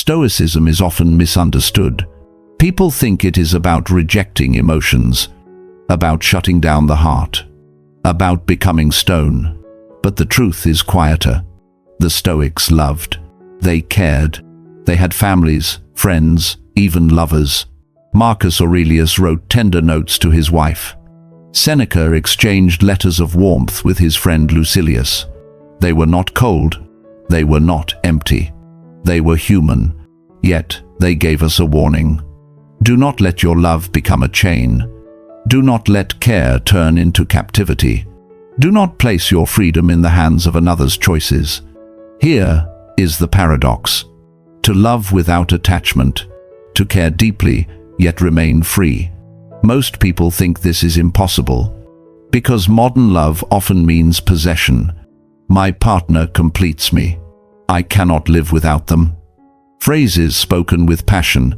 Stoicism is often misunderstood. People think it is about rejecting emotions, about shutting down the heart, about becoming stone. But the truth is quieter. The Stoics loved. They cared. They had families, friends, even lovers. Marcus Aurelius wrote tender notes to his wife. Seneca exchanged letters of warmth with his friend Lucilius. They were not cold. They were not empty. They were human. Yet they gave us a warning. Do not let your love become a chain. Do not let care turn into captivity. Do not place your freedom in the hands of another's choices. Here is the paradox. To love without attachment, to care deeply yet remain free. Most people think this is impossible, because modern love often means possession. My partner completes me. I cannot live without them. Phrases spoken with passion,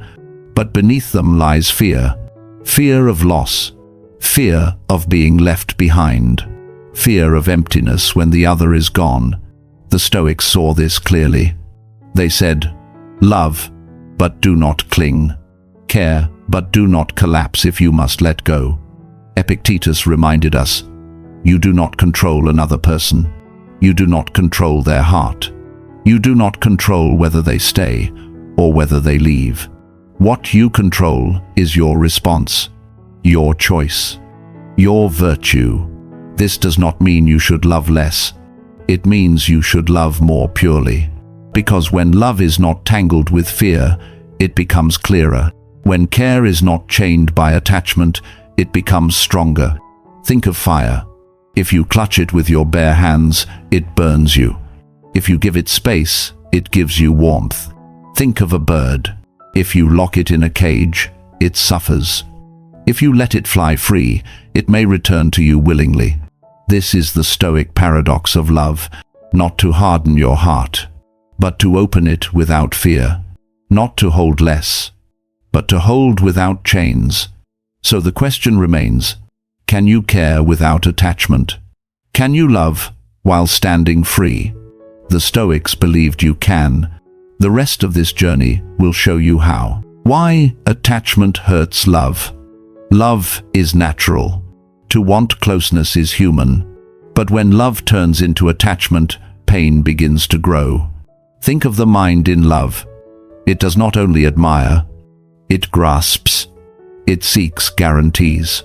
but beneath them lies fear. Fear of loss. Fear of being left behind. Fear of emptiness when the other is gone. The Stoics saw this clearly. They said, "Love, but do not cling. Care, but do not collapse if you must let go." Epictetus reminded us, "You do not control another person. You do not control their heart. You do not control whether they stay or whether they leave. What you control is your response, your choice, your virtue." This does not mean you should love less. It means you should love more purely. Because when love is not tangled with fear, it becomes clearer. When care is not chained by attachment, it becomes stronger. Think of fire. If you clutch it with your bare hands, it burns you. If you give it space, it gives you warmth. Think of a bird. If you lock it in a cage, it suffers. If you let it fly free, it may return to you willingly. This is the Stoic paradox of love, not to harden your heart, but to open it without fear, not to hold less, but to hold without chains. So the question remains, can you care without attachment? Can you love while standing free? The Stoics believed you can. The rest of this journey will show you how. Why attachment hurts love. Love is natural. To want closeness is human. But when love turns into attachment, pain begins to grow. Think of the mind in love. It does not only admire, it grasps. It seeks guarantees.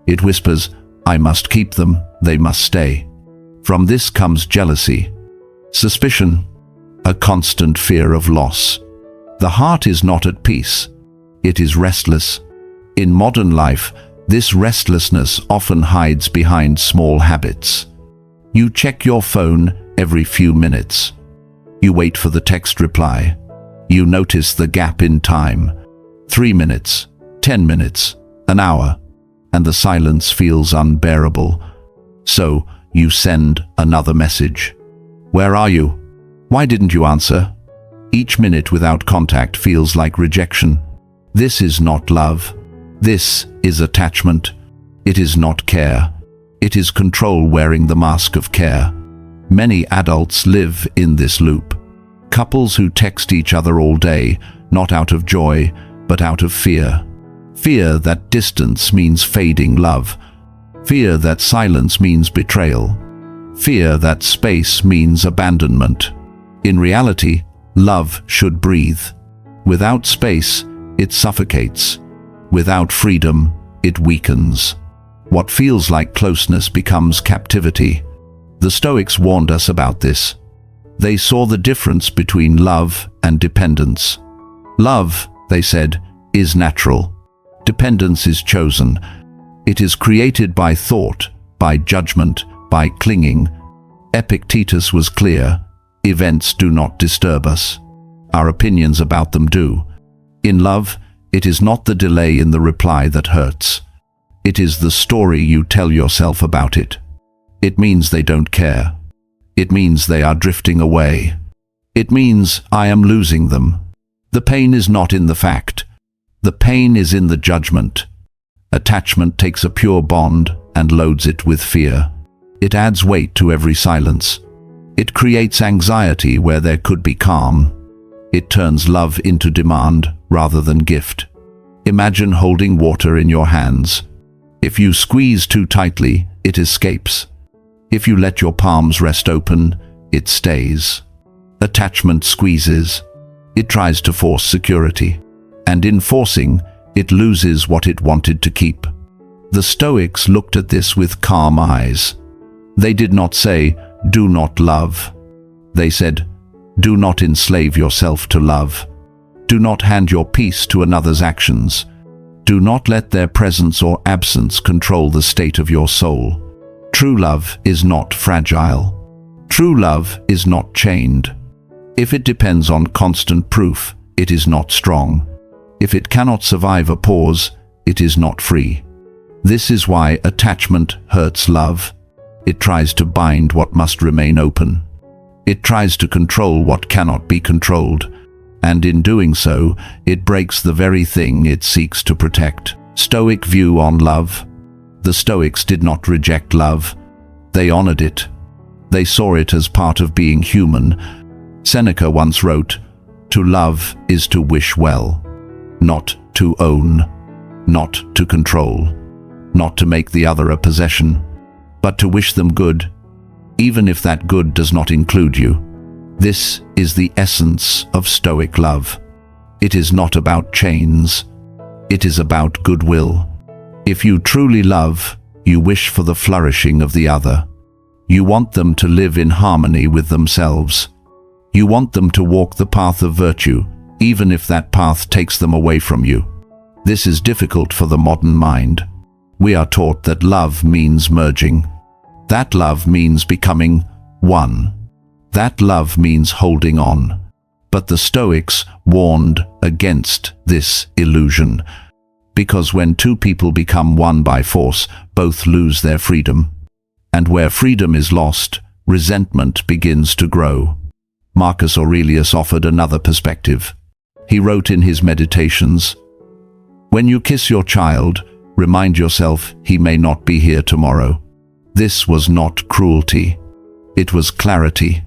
It whispers, "I must keep them, they must stay." From this comes jealousy, suspicion, a constant fear of loss. The heart is not at peace. It is restless. In modern life, this restlessness often hides behind small habits. You check your phone every few minutes. You wait for the text reply. You notice the gap in time. 3 minutes, 10 minutes, an hour, and the silence feels unbearable. So you send another message. "Where are you? Why didn't you answer?" Each minute without contact feels like rejection. This is not love. This is attachment. It is not care. It is control wearing the mask of care. Many adults live in this loop. Couples who text each other all day, not out of joy, but out of fear. Fear that distance means fading love. Fear that silence means betrayal. Fear that space means abandonment. In reality, love should breathe. Without space, it suffocates. Without freedom, it weakens. What feels like closeness becomes captivity. The Stoics warned us about this. They saw the difference between love and dependence. Love, they said, is natural. Dependence is chosen. It is created by thought, by judgment, by clinging. Epictetus was clear. Events do not disturb us. Our opinions about them do. In love, it is not the delay in the reply that hurts. It is the story you tell yourself about it. It means they don't care. It means they are drifting away. It means I am losing them. The pain is not in the fact. The pain is in the judgment. Attachment takes a pure bond and loads it with fear. It adds weight to every silence. It creates anxiety where there could be calm. It turns love into demand rather than gift. Imagine holding water in your hands. If you squeeze too tightly, it escapes. If you let your palms rest open, it stays. Attachment squeezes. It tries to force security. And in forcing, it loses what it wanted to keep. The Stoics looked at this with calm eyes. They did not say, "Do not love." They said, "Do not enslave yourself to love. Do not hand your peace to another's actions. Do not let their presence or absence control the state of your soul." True love is not fragile. True love is not chained. If it depends on constant proof, it is not strong. If it cannot survive a pause, it is not free. This is why attachment hurts love. It tries to bind what must remain open. It tries to control what cannot be controlled, and in doing so, it breaks the very thing it seeks to protect. Stoic view on love. The Stoics did not reject love. They honored it. They saw it as part of being human. Seneca once wrote, "To love is to wish well, not to own, not to control, not to make the other a possession, but to wish them good, even if that good does not include you." This is the essence of Stoic love. It is not about chains. It is about goodwill. If you truly love, you wish for the flourishing of the other. You want them to live in harmony with themselves. You want them to walk the path of virtue, even if that path takes them away from you. This is difficult for the modern mind. We are taught that love means merging. That love means becoming one. That love means holding on. But the Stoics warned against this illusion, because when two people become one by force, both lose their freedom. And where freedom is lost, resentment begins to grow. Marcus Aurelius offered another perspective. He wrote in his Meditations, "When you kiss your child, remind yourself he may not be here tomorrow." This was not cruelty. It was clarity.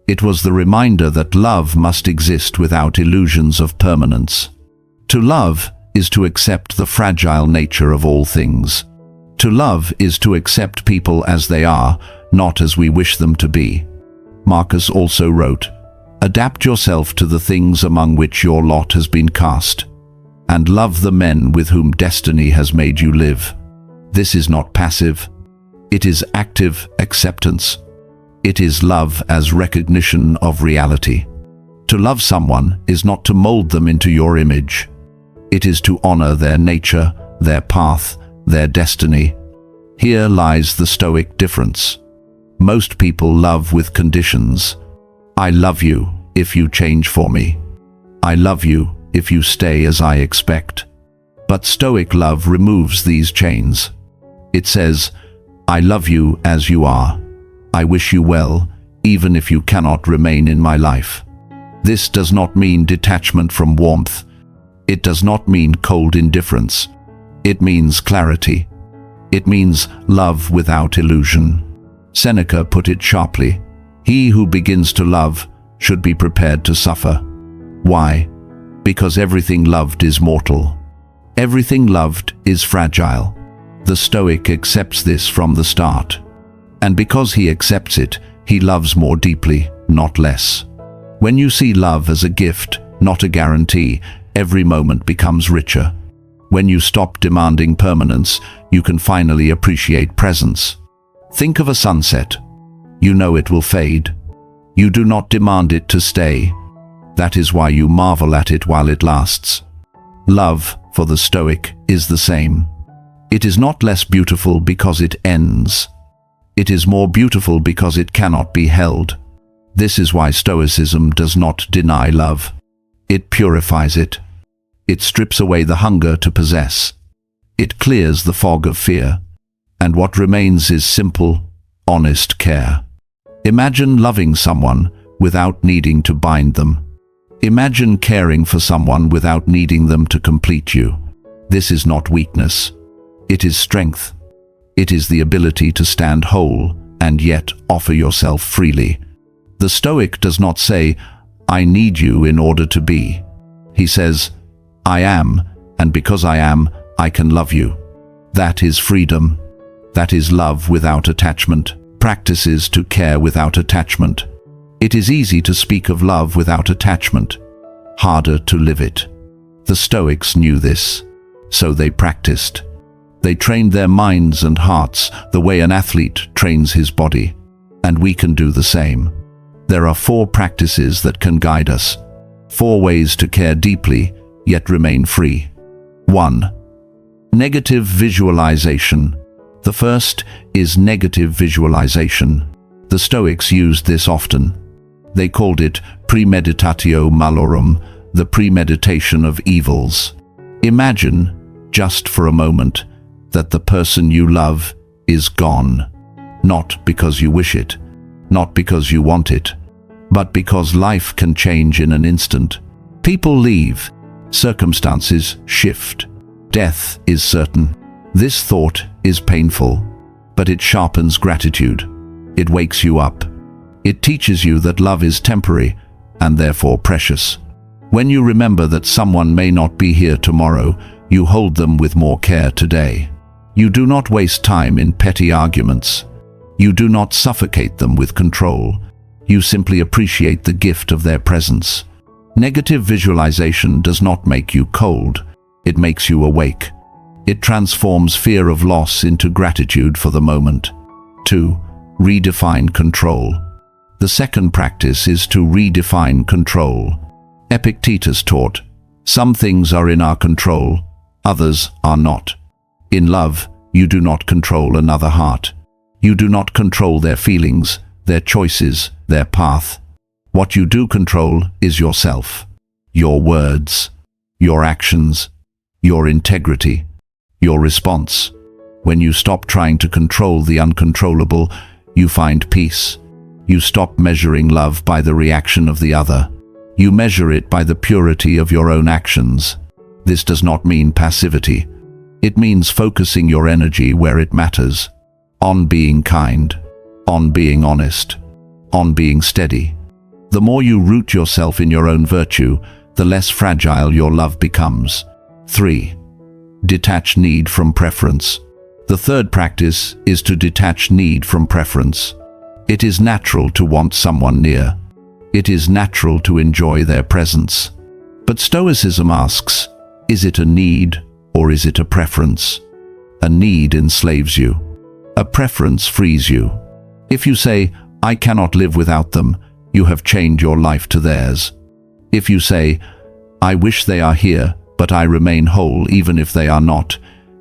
It was the reminder that love must exist without illusions of permanence. To love is to accept the fragile nature of all things. To love is to accept people as they are, not as we wish them to be. Marcus also wrote, "Adapt yourself to the things among which your lot has been cast, and love the men with whom destiny has made you live." This is not passive. It is active acceptance. It is love as recognition of reality. To love someone is not to mold them into your image. It is to honor their nature, their path, their destiny. Here lies the Stoic difference. Most people love with conditions. I love you if you change for me. I love you if you stay as I expect. But Stoic love removes these chains. It says, I love you as you are. I wish you well, even if you cannot remain in my life. This does not mean detachment from warmth. It does not mean cold indifference. It means clarity. It means love without illusion. Seneca put it sharply. He who begins to love should be prepared to suffer. Why? Because everything loved is mortal. Everything loved is fragile. The Stoic accepts this from the start. And because he accepts it, he loves more deeply, not less. When you see love as a gift, not a guarantee, every moment becomes richer. When you stop demanding permanence, you can finally appreciate presence. Think of a sunset. You know it will fade. You do not demand it to stay. That is why you marvel at it while it lasts. Love, for the Stoic, is the same. It is not less beautiful because it ends. It is more beautiful because it cannot be held. This is why Stoicism does not deny love. It purifies it. It strips away the hunger to possess. It clears the fog of fear. And what remains is simple, honest care. Imagine loving someone without needing to bind them. Imagine caring for someone without needing them to complete you. This is not weakness. It is strength. It is the ability to stand whole and yet offer yourself freely. The Stoic does not say, I need you in order to be. He says, I am, and because I am, I can love you. That is freedom. That is love without attachment. Practices to care without attachment. It is easy to speak of love without attachment, harder to live it. The Stoics knew this, so they practiced. They trained their minds and hearts the way an athlete trains his body, and we can do the same. There are 4 practices that can guide us, 4 ways to care deeply yet remain free. 1. Negative visualization. The first is negative visualization. The Stoics used this often. They called it premeditatio malorum, the premeditation of evils. Imagine, just for a moment, that the person you love is gone. Not because you wish it, not because you want it, but because life can change in an instant. People leave, circumstances shift, death is certain. This thought is painful, but it sharpens gratitude. It wakes you up. It teaches you that love is temporary and therefore precious. When you remember that someone may not be here tomorrow, you hold them with more care today. You do not waste time in petty arguments. You do not suffocate them with control. You simply appreciate the gift of their presence. Negative visualization does not make you cold. It makes you awake. It transforms fear of loss into gratitude for the moment. 2. Redefine control. The second practice is to redefine control. Epictetus taught, some things are in our control, others are not. In love, you do not control another heart. You do not control their feelings, their choices, their path. What you do control is yourself, your words, your actions, your integrity, your response. When you stop trying to control the uncontrollable, you find peace. You stop measuring love by the reaction of the other. You measure it by the purity of your own actions. This does not mean passivity. It means focusing your energy where it matters, on being kind, on being honest, on being steady. The more you root yourself in your own virtue, the less fragile your love becomes. 3. Detach need from preference. The third practice is to detach need from preference. It is natural to want someone near. It is natural to enjoy their presence. But Stoicism asks, is it a need or is it a preference? A need enslaves you. A preference frees you. If you say, I cannot live without them, you have chained your life to theirs. If you say, I wish they are here, but I remain whole even if they are not,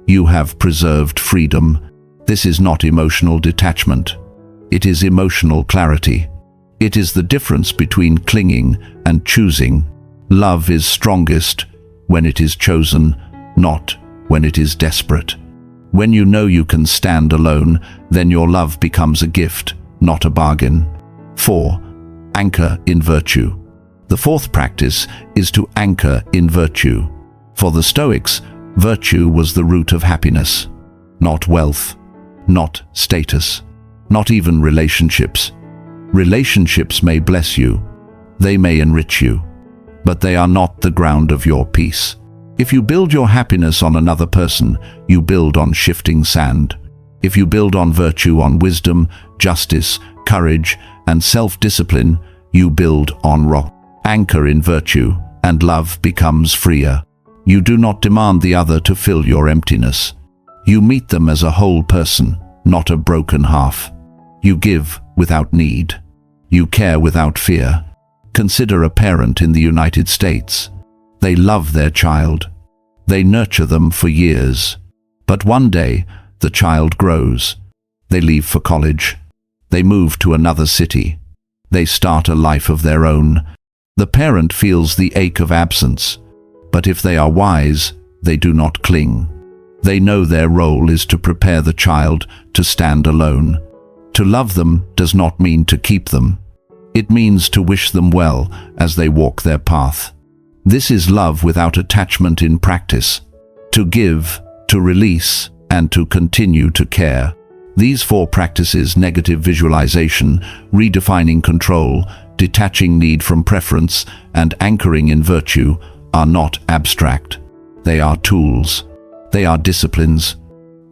you have preserved freedom. This is not emotional detachment. It is emotional clarity. It is the difference between clinging and choosing. Love is strongest when it is chosen, not when it is desperate. When you know you can stand alone, then your love becomes a gift, not a bargain. 4. Anchor in virtue. The fourth practice is to anchor in virtue. For the Stoics, virtue was the root of happiness, not wealth, not status, not even relationships. Relationships may bless you, they may enrich you, but they are not the ground of your peace. If you build your happiness on another person, you build on shifting sand. If you build on virtue, on wisdom, justice, courage, and self-discipline, you build on rock. Anchor in virtue, and love becomes freer. You do not demand the other to fill your emptiness. You meet them as a whole person, not a broken half. You give without need. You care without fear. Consider a parent in the United States. They love their child. They nurture them for years. But one day, the child grows. They leave for college. They move to another city. They start a life of their own. The parent feels the ache of absence. But if they are wise, they do not cling. They know their role is to prepare the child to stand alone. To love them does not mean to keep them. It means to wish them well as they walk their path. This is love without attachment in practice. To give, to release, and to continue to care. These four practices, negative visualization, redefining control, detaching need from preference, and anchoring in virtue are not abstract. They are tools. They are disciplines.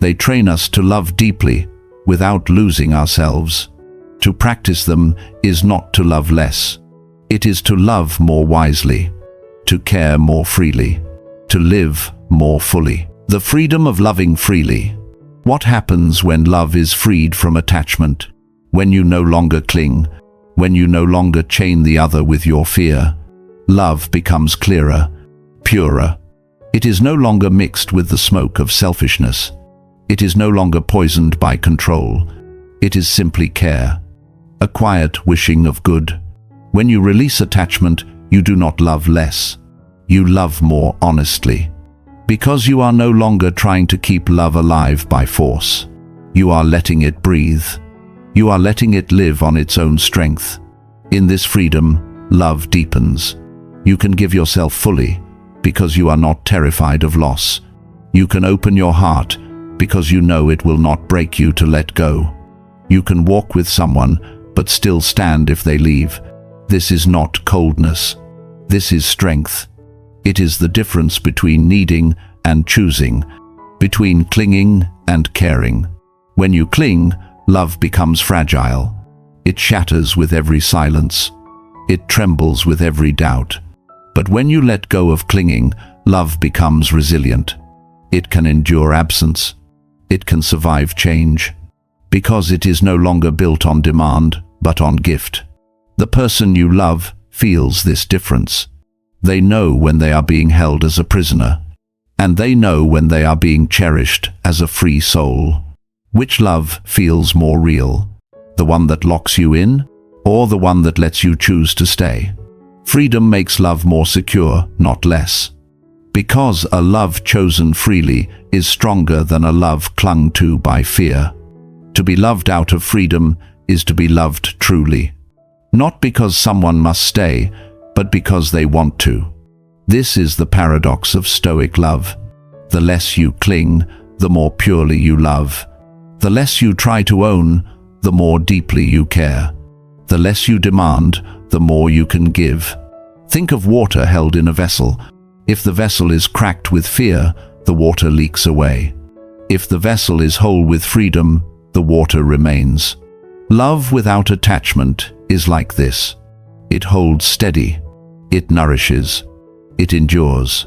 They train us to love deeply without losing ourselves. To practice them is not to love less. It is to love more wisely, to care more freely, to live more fully. The freedom of loving freely. What happens when love is freed from attachment? When you no longer cling, when you no longer chain the other with your fear, love becomes clearer, purer. It is no longer mixed with the smoke of selfishness. It is no longer poisoned by control. It is simply care, a quiet wishing of good. When you release attachment, you do not love less. You love more honestly. Because you are no longer trying to keep love alive by force. You are letting it breathe. You are letting it live on its own strength. In this freedom, love deepens. You can give yourself fully because you are not terrified of loss. You can open your heart because you know it will not break you to let go. You can walk with someone but still stand if they leave. This is not coldness. This is strength. It is the difference between needing and choosing, between clinging and caring. When you cling, love becomes fragile. It shatters with every silence. It trembles with every doubt. But when you let go of clinging, love becomes resilient. It can endure absence. It can survive change. Because it is no longer built on demand, but on gift. The person you love feels this difference. They know when they are being held as a prisoner, and they know when they are being cherished as a free soul. Which love feels more real? The one that locks you in, or the one that lets you choose to stay? Freedom makes love more secure, not less. Because a love chosen freely is stronger than a love clung to by fear. To be loved out of freedom is to be loved truly. Not because someone must stay, but because they want to. This is the paradox of Stoic love. The less you cling, the more purely you love. The less you try to own, the more deeply you care. The less you demand, the more you can give. Think of water held in a vessel. If the vessel is cracked with fear, the water leaks away. If the vessel is whole with freedom, the water remains. Love without attachment is like this. It holds steady. It nourishes. It endures.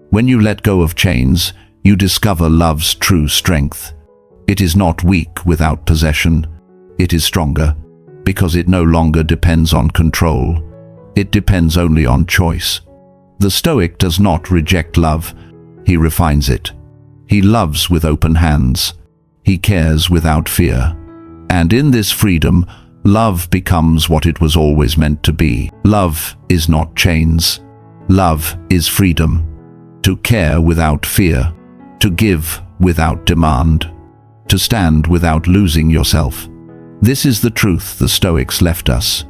When you let go of chains, you discover love's true strength. It is not weak without possession. It is stronger, because it no longer depends on control. It depends only on choice. The Stoic does not reject love. He refines it. He loves with open hands. He cares without fear. And in this freedom, love becomes what it was always meant to be. Love is not chains. Love is freedom. To care without fear. To give without demand. To stand without losing yourself. This is the truth the Stoics left us.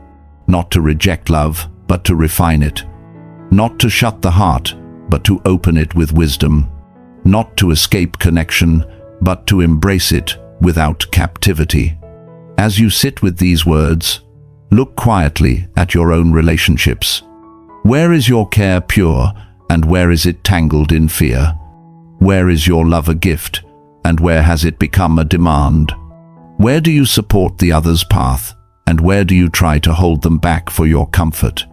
Not to reject love, but to refine it. Not to shut the heart, but to open it with wisdom. Not to escape connection, but to embrace it without captivity. As you sit with these words, look quietly at your own relationships. Where is your care pure, and where is it tangled in fear? Where is your love a gift, and where has it become a demand? Where do you support the other's path, and where do you try to hold them back for your comfort?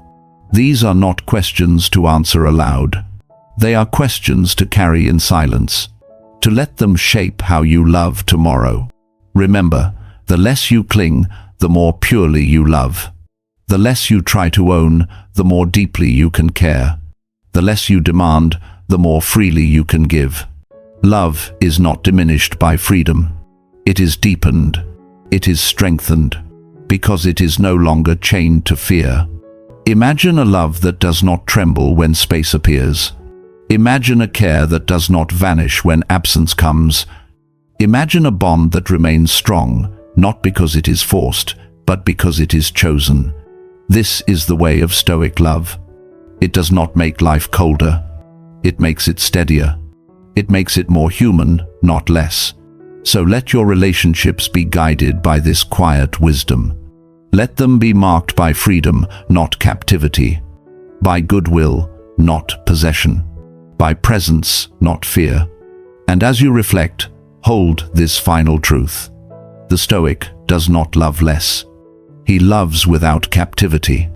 These are not questions to answer aloud. They are questions to carry in silence, to let them shape how you love tomorrow. Remember, the less you cling, the more purely you love. The less you try to own, the more deeply you can care. The less you demand, the more freely you can give. Love is not diminished by freedom. It is deepened. It is strengthened, because it is no longer chained to fear. Imagine a love that does not tremble when space appears. Imagine a care that does not vanish when absence comes. Imagine a bond that remains strong, not because it is forced, but because it is chosen. This is the way of Stoic love. It does not make life colder. It makes it steadier. It makes it more human, not less. So let your relationships be guided by this quiet wisdom. Let them be marked by freedom, not captivity, by goodwill, not possession, by presence, not fear. And as you reflect, hold this final truth. The Stoic does not love less. He loves without captivity.